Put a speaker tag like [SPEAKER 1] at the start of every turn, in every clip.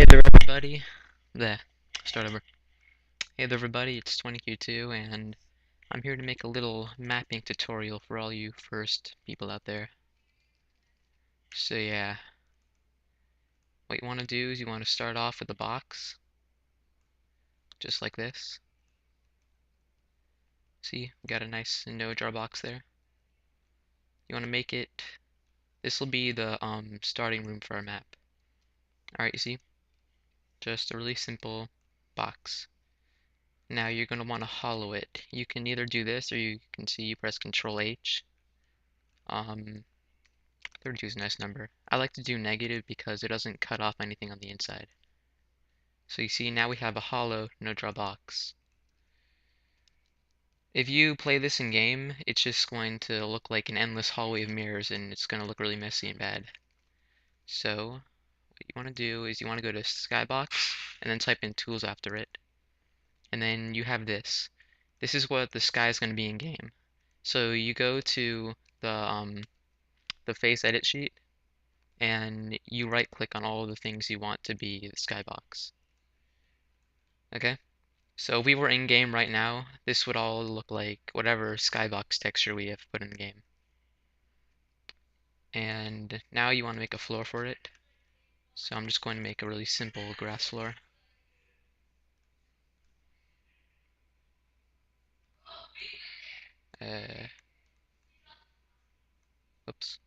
[SPEAKER 1] Hey there, everybody. There. Start over. Hey there, everybody. It's 20Q2, and I'm here to make a little mapping tutorial for all you first people out there. So yeah, what you want to do is you want to start off with a box, just like this. See, we got a nice node jar box there. You want to make it. This will be the starting room for our map. All right, you see, just a really simple box. Now you're gonna want to hollow it. You can either do this, or you can see you press Control H. 32 is a nice number. I like to do negative because it doesn't cut off anything on the inside. So you see now we have a hollow no draw box. If you play this in game, it's just going to look like an endless hallway of mirrors and it's going to look really messy and bad. So what you want to do is you want to go to skybox and then type in tools after it. And then you have this. This is what the sky is going to be in game. So you go to the face edit sheet and you right click on all of the things you want to be the skybox. Okay, so if we were in game right now, this would all look like whatever skybox texture we have put in the game. And now you want to make a floor for it. So I'm just going to make a really simple grass floor. Uh, Oops.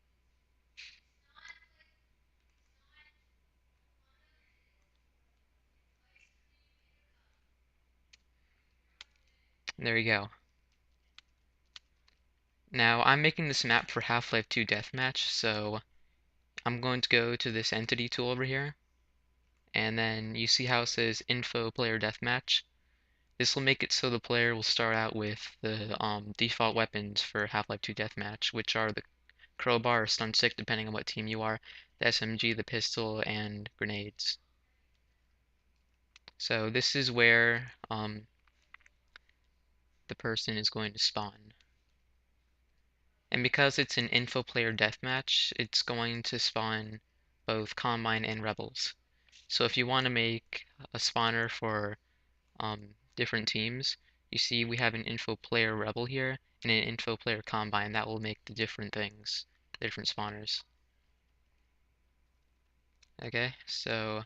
[SPEAKER 1] There you go. Now I'm making this map for Half-Life 2 Deathmatch, so I'm going to go to this entity tool over here, and then you see how it says Info Player Deathmatch. This will make it so the player will start out with the default weapons for Half-Life 2 Deathmatch, which are the crowbar or stun stick, depending on what team you are, the SMG, the pistol, and grenades. So this is where the person is going to spawn. And because it's an info player deathmatch, it's going to spawn both Combine and Rebels. So if you want to make a spawner for different teams, you see we have an info player Rebel here and an info player Combine. That will make the different things, the different spawners. Okay, so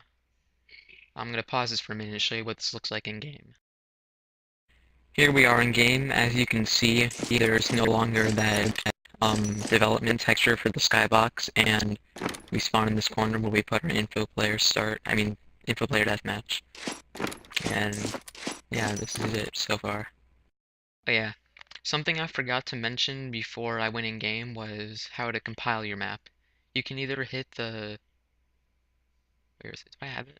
[SPEAKER 1] I'm going to pause this for a minute and show you what this looks like in game. Here we are in game. As you can see, there's no longer that development texture for the skybox, and we spawn in this corner where we put our info player info player deathmatch. And yeah, this is it so far. Oh yeah, something I forgot to mention before I went in game was how to compile your map. You can either hit the... Where is it? Do I have it?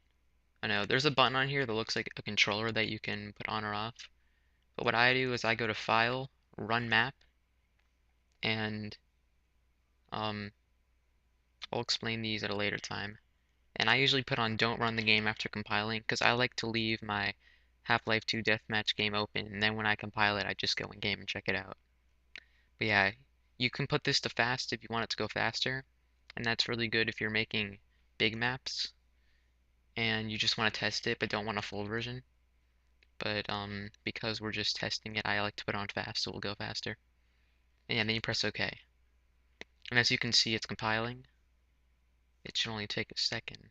[SPEAKER 1] Oh no, there's a button on here that looks like a controller that you can put on or off. But what I do is I go to File, Run Map, and um, I'll explain these at a later time. And I usually put on Don't Run the Game after compiling, because I like to leave my Half-Life 2 Deathmatch game open, and then when I compile it, I just go in game and check it out. But yeah, you can put this to fast if you want it to go faster, and that's really good if you're making big maps, and you just want to test it, but don't want a full version. But because we're just testing it, I like to put on fast, so it will go faster. And yeah, then you press OK. And as you can see, it's compiling. It should only take a second.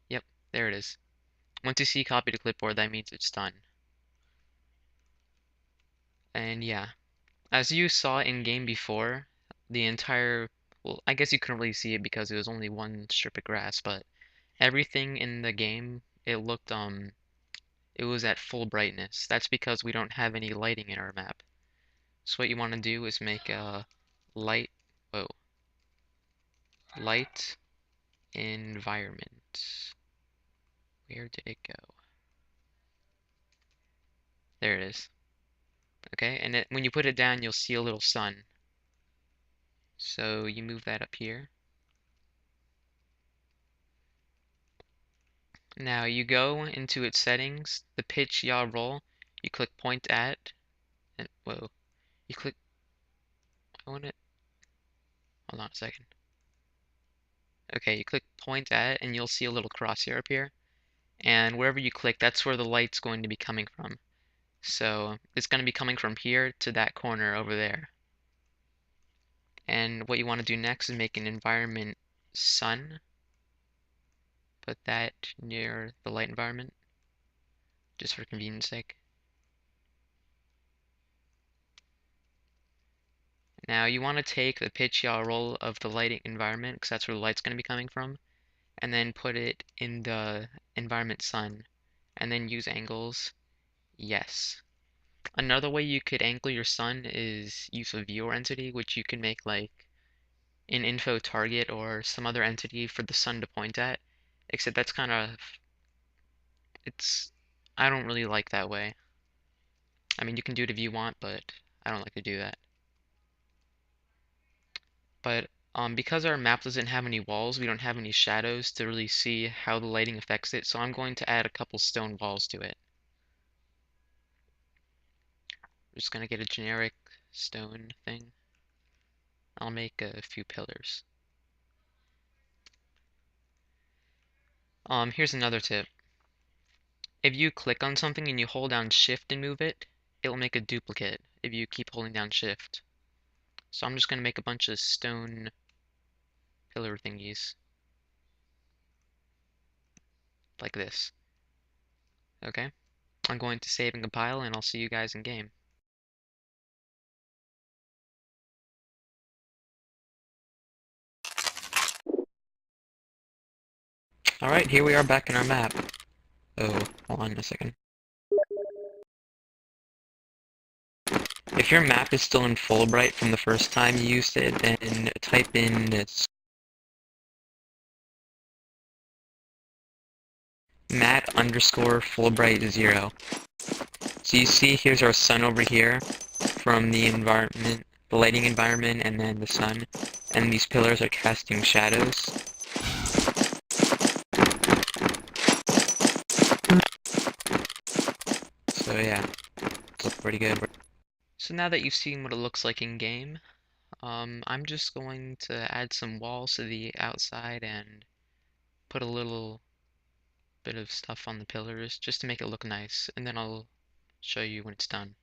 [SPEAKER 1] Yep, there it is. Once you see copy to clipboard, that means it's done. And yeah, as you saw in game before, the entire, well, I guess you couldn't really see it because it was only one strip of grass, but everything in the game, it was at full brightness. That's because we don't have any lighting in our map. So what you want to do is make a light, whoa, light environment. Where did it go? There it is. Okay, and when you put it down, you'll see a little sun. So you move that up here. Now you go into its settings, the pitch, yaw, roll. You click point at, and whoa, you click. I want it. Hold on a second. Okay, you click point at, and you'll see a little crosshair appear. And wherever you click, that's where the light's going to be coming from. So it's going to be coming from here to that corner over there. And what you want to do next is make an environment sun. Put that near the light environment, just for convenience sake. Now you want to take the pitch yaw roll of the lighting environment, because that's where the light's going to be coming from, and then put it in the environment sun, and then use angles. Yes. Another way you could angle your sun is use a viewer entity, which you can make like an info target or some other entity for the sun to point at, except that's kind of, I don't really like that way. I mean, you can do it if you want, but I don't like to do that. But because our map doesn't have any walls, we don't have any shadows to really see how the lighting affects it, so I'm going to add a couple stone walls to it. I'm just going to get a generic stone thing. I'll make a few pillars. Here's another tip. If you click on something and you hold down shift and move it, it will make a duplicate if you keep holding down shift. So I'm just going to make a bunch of stone pillar thingies. Like this. Okay? I'm going to save and compile, and I'll see you guys in game. Alright, here we are back in our map. Oh, hold on a second. If your map is still in Fulbright from the first time you used it, then type in mat_Fulbright0. So you see here's our sun over here from the environment, the lighting environment, and then the sun. And these pillars are casting shadows. So yeah, it's looking pretty good. So now that you've seen what it looks like in game, I'm just going to add some walls to the outside and put a little bit of stuff on the pillars just to make it look nice, and then I'll show you when it's done.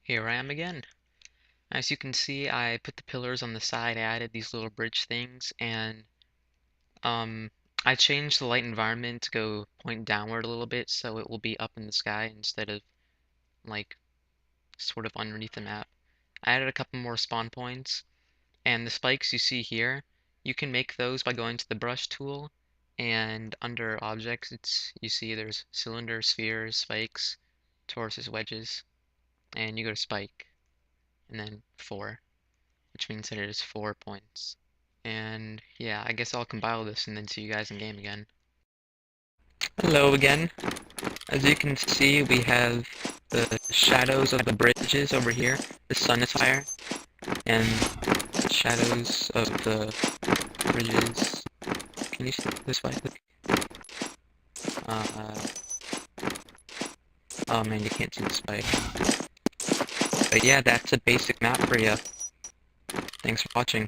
[SPEAKER 1] Here I am again. As you can see, I put the pillars on the side, I added these little bridge things, and I changed the light environment to go point downward a little bit so it will be up in the sky instead of like sort of underneath the map. I added a couple more spawn points, and the spikes you see here, you can make those by going to the brush tool, and under objects you see there's cylinder, spheres, spikes, torus, wedges, and you go to spike, and then 4, which means that it is 4 points. And yeah, I guess I'll compile this and then see you guys in game again. Hello again. As you can see, we have the shadows of the bridges over here. The sun is higher, and the shadows of the bridges. Can you see this way? Oh man, you can't see the spike. But yeah, that's a basic map for you. Thanks for watching.